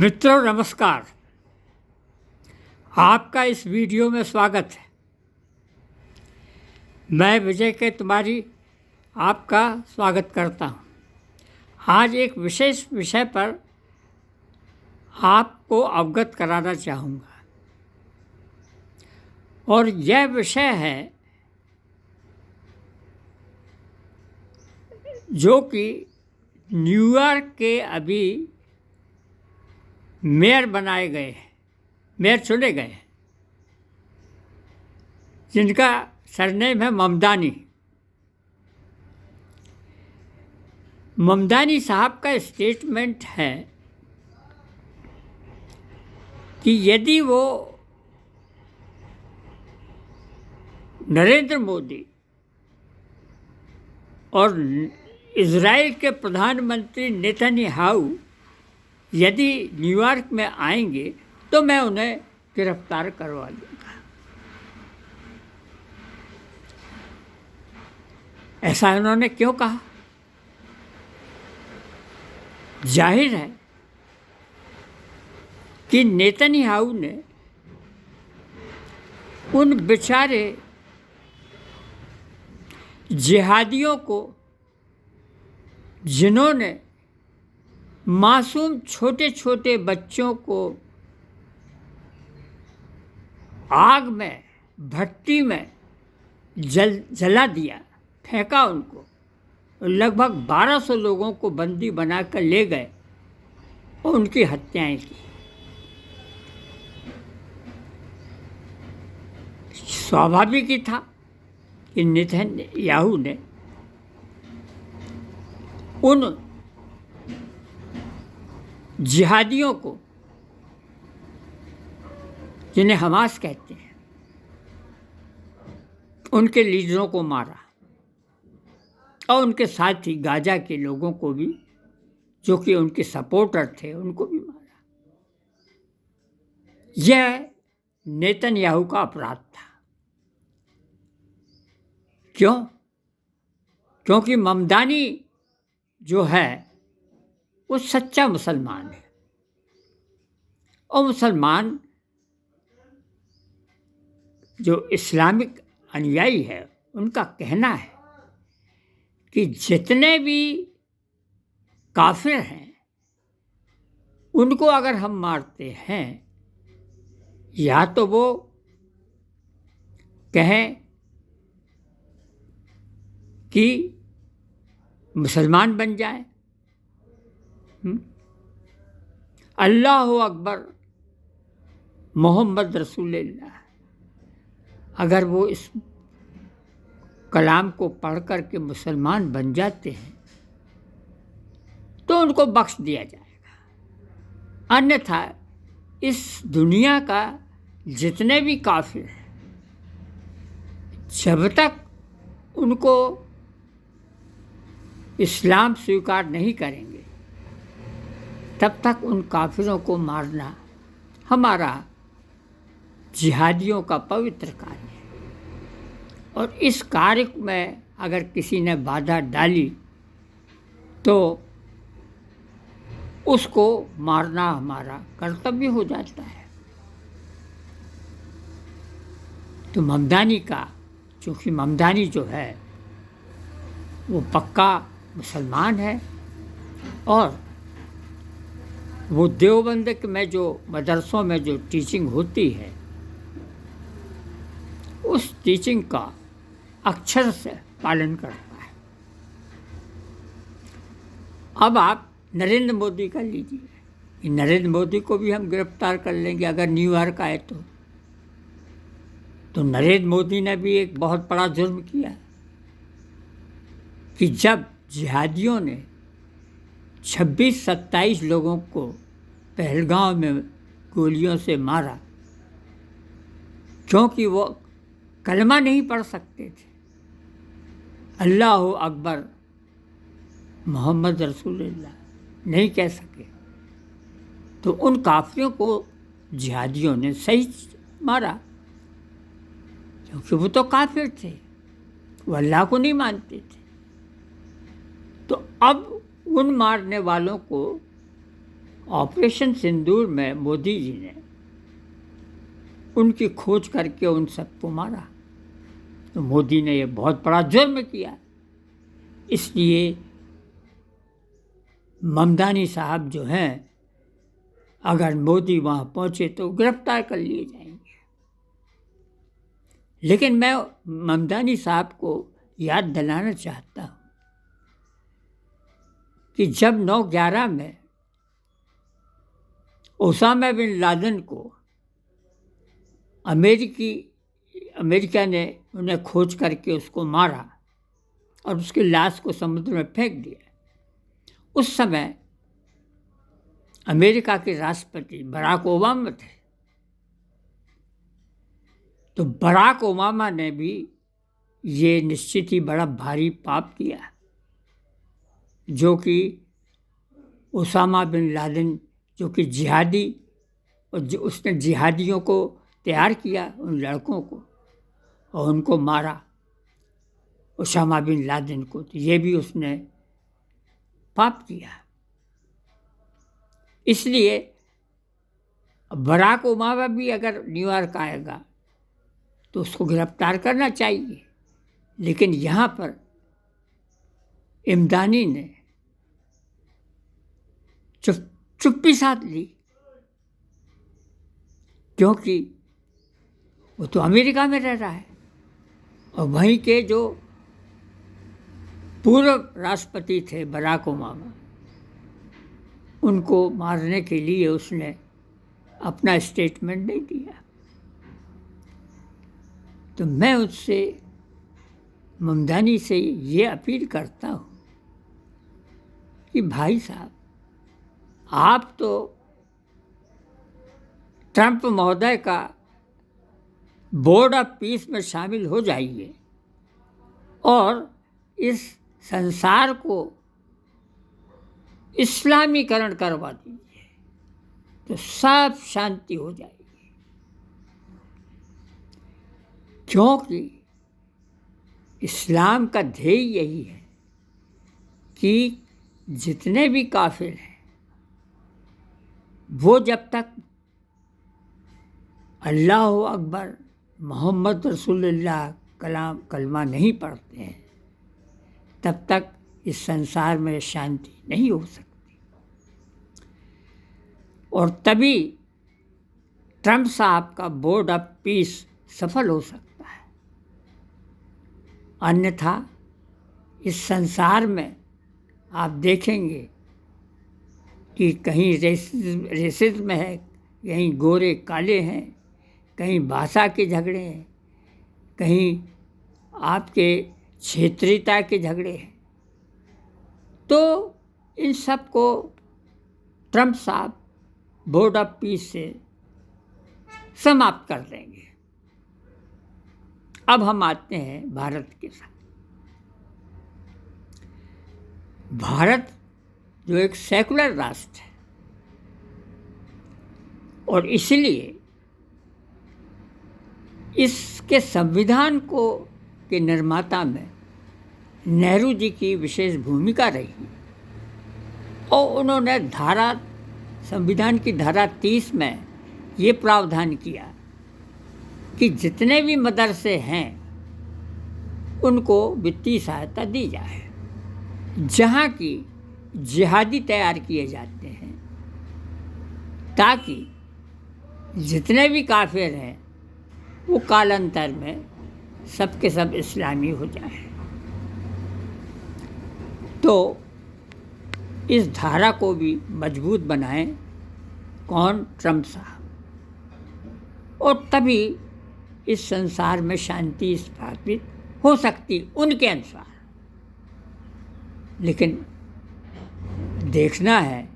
मित्रों नमस्कार। आपका इस वीडियो में स्वागत है। मैं विजय के तुम्हारी आपका स्वागत करता हूँ। आज एक विशेष विषय पर आपको अवगत कराना चाहूँगा और यह विषय है जो कि न्यूयॉर्क के अभी मेयर बनाए गए हैं, मेयर चुने गए हैं, जिनका सरनेम है ममदानी। ममदानी साहब का स्टेटमेंट है कि यदि वो नरेंद्र मोदी और इज़राइल के प्रधानमंत्री नेतन्याहू यदि न्यूयॉर्क में आएंगे तो मैं उन्हें गिरफ्तार करवा दूंगा। ऐसा उन्होंने क्यों कहा? जाहिर है कि नेतन्याहू ने उन बेचारे जिहादियों को, जिन्होंने मासूम छोटे छोटे बच्चों को आग में, भट्टी में जला दिया, फेंका उनको, लगभग 1200 लोगों को बंदी बनाकर ले गए और उनकी हत्याएं की। स्वाभाविक ही था कि नेतन्याहू ने उन जिहादियों को, जिन्हें हमास कहते हैं, उनके लीडरों को मारा और उनके साथ ही गाजा के लोगों को भी, जो कि उनके सपोर्टर थे, उनको भी मारा। यह नेतन्याहू का अपराध था। क्यों? क्योंकि ममदानी जो है वो सच्चा मुसलमान है और मुसलमान जो इस्लामिक अनुयायी है, उनका कहना है कि जितने भी काफिर हैं उनको अगर हम मारते हैं, या तो वो कहें कि मुसलमान बन जाए, अल्लाहु अकबर मोहम्मद रसूलुल्लाह, अगर वो इस कलाम को पढ़ कर के मुसलमान बन जाते हैं तो उनको बख्श दिया जाएगा। अन्यथा इस दुनिया का जितने भी काफिर हैं, जब तक उनको इस्लाम स्वीकार नहीं करेंगे तब तक उन काफिरों को मारना हमारा जिहादियों का पवित्र कार्य है। और इस कार्य में अगर किसी ने बाधा डाली तो उसको मारना हमारा कर्तव्य हो जाता है। तो ममदानी का, चूँकि ममदानी जो है वो पक्का मुसलमान है और वो देवबंद में जो मदरसों में जो टीचिंग होती है, उस टीचिंग का अक्षर से पालन करता है। अब आप नरेंद्र मोदी का लीजिए, नरेंद्र मोदी को भी हम गिरफ्तार कर लेंगे अगर न्यूयॉर्क आए तो नरेंद्र मोदी ने भी एक बहुत बड़ा जुर्म किया कि जब जिहादियों ने 26-27 लोगों को पहलगांव में गोलियों से मारा, क्योंकि वो कलमा नहीं पढ़ सकते थे, अल्लाहु अकबर मोहम्मद रसूलुल्लाह नहीं कह सके, तो उन काफिरों को जिहादियों ने सही मारा, क्योंकि वो तो काफिर थे, वो अल्लाह को नहीं मानते थे। तो अब उन मारने वालों को ऑपरेशन सिंदूर में मोदी जी ने उनकी खोज करके उन सबको मारा, तो मोदी ने ये बहुत बड़ा जुर्म किया। इसलिए ममदानी साहब जो हैं, अगर मोदी वहाँ पहुँचे तो गिरफ्तार कर लिए जाएंगे। लेकिन मैं ममदानी साहब को याद दिलाना चाहता हूँ कि जब 9/11 में ओसामा बिन लादेन को अमेरिका ने उन्हें खोज करके उसको मारा और उसकी लाश को समुद्र में फेंक दिया, उस समय अमेरिका के राष्ट्रपति बराक ओबामा थे। तो बराक ओबामा ने भी ये निश्चित ही बड़ा भारी पाप किया, जो कि ओसामा बिन लादेन जो कि जिहादी, और जो उसने जिहादियों को तैयार किया, उन लड़कों को, और उनको मारा ओसामा बिन लादेन को, तो ये भी उसने पाप किया। इसलिए बराक ओबामा भी अगर न्यूयॉर्क आएगा तो उसको गिरफ्तार करना चाहिए। लेकिन यहाँ पर इमदानी ने चुप्पी साध ली, क्योंकि वो तो अमेरिका में रह रहा है और वहीं के जो पूर्व राष्ट्रपति थे बराक ओबामा, उनको मारने के लिए उसने अपना स्टेटमेंट नहीं दिया। तो मैं उससे, ममदानी से ये अपील करता हूँ कि भाई साहब, आप तो ट्रंप महोदय का बोर्ड ऑफ पीस में शामिल हो जाइए और इस संसार को इस्लामीकरण करवा दीजिए, तो सब शांति हो जाएगी। क्योंकि इस्लाम का ध्येय यही है कि जितने भी काफिर हैं, वो जब तक अल्लाह अकबर मोहम्मद रसूलुल्लाह कलमा नहीं पढ़ते हैं, तब तक इस संसार में शांति नहीं हो सकती। और तभी ट्रंप साहब का बोर्ड ऑफ पीस सफल हो सकता है। अन्यथा इस संसार में आप देखेंगे कि कहीं रेसिज्म है, कहीं गोरे काले हैं, कहीं भाषा के झगड़े हैं, कहीं आपके क्षेत्रीयता के झगड़े हैं। तो इन सब को ट्रंप साहब बोर्ड ऑफ पीस से समाप्त कर देंगे। अब हम आते हैं भारत के साथ। भारत जो एक सेकुलर राष्ट्र है, और इसलिए इसके संविधान के निर्माता में नेहरू जी की विशेष भूमिका रही, और उन्होंने संविधान की धारा 30 में ये प्रावधान किया कि जितने भी मदरसे हैं उनको वित्तीय सहायता दी जाए, जहाँ की जिहादी तैयार किए जाते हैं, ताकि जितने भी काफिर हैं वो कालांतर में सबके सब इस्लामी हो जाए। तो इस धारा को भी मजबूत बनाएं कौन? ट्रंप साहब। और तभी इस संसार में शांति स्थापित हो सकती उनके अनुसार। लेकिन देखना है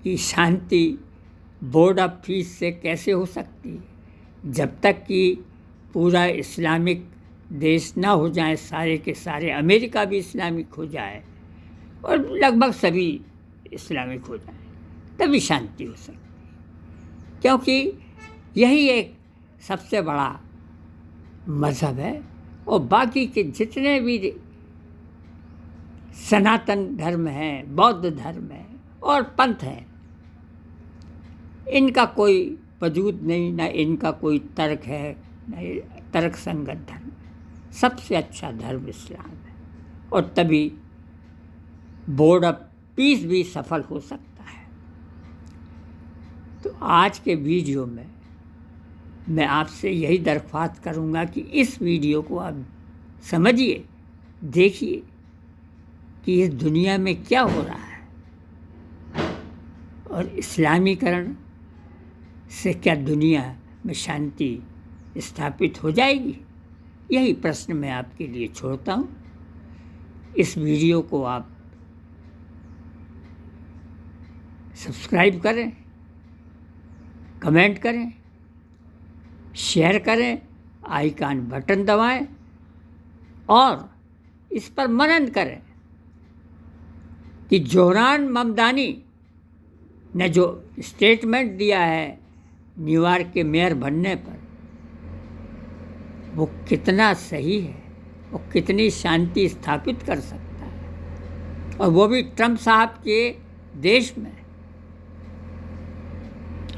कि शांति बोर्ड ऑफ पीस से कैसे हो सकती है, जब तक कि पूरा इस्लामिक देश ना हो जाए, सारे के सारे, अमेरिका भी इस्लामिक हो जाए और लगभग सभी इस्लामिक हो जाए, तभी शांति हो सकती है। क्योंकि यही एक सबसे बड़ा मज़हब है, और बाकी के जितने भी सनातन धर्म हैं, बौद्ध धर्म है और पंथ हैं, इनका कोई वजूद नहीं, ना इनका कोई तर्क है, न तर्क संगत धर्म। सबसे अच्छा धर्म इस्लाम है, और तभी बोर्ड ऑफ पीस भी सफल हो सकता है। तो आज के वीडियो में मैं आपसे यही दरख्वास्त करूंगा कि इस वीडियो को आप समझिए, देखिए कि इस दुनिया में क्या हो रहा है, और इस्लामीकरण से क्या दुनिया में शांति स्थापित हो जाएगी। यही प्रश्न मैं आपके लिए छोड़ता हूँ। इस वीडियो को आप सब्सक्राइब करें, कमेंट करें, शेयर करें, आइकन बटन दबाएं और इस पर मनन करें कि जोहरान ममदानी ने जो स्टेटमेंट दिया है न्यूयॉर्क के मेयर बनने पर, वो कितना सही है, वो कितनी शांति स्थापित कर सकता है, और वो भी ट्रंप साहब के देश में।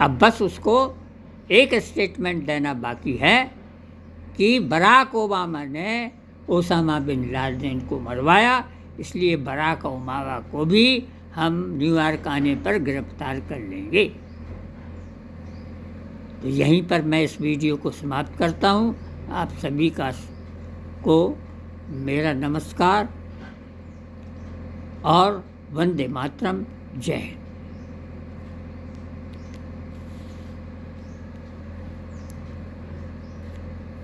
अब बस उसको एक स्टेटमेंट देना बाकी है कि बराक ओबामा ने ओसामा बिन लादेन को मरवाया, इसलिए बराक ओबामा को भी हम न्यूयॉर्क आने पर गिरफ्तार कर लेंगे। तो यहीं पर मैं इस वीडियो को समाप्त करता हूँ। आप सभी को मेरा नमस्कार और वंदे मातरम, जय हिंद।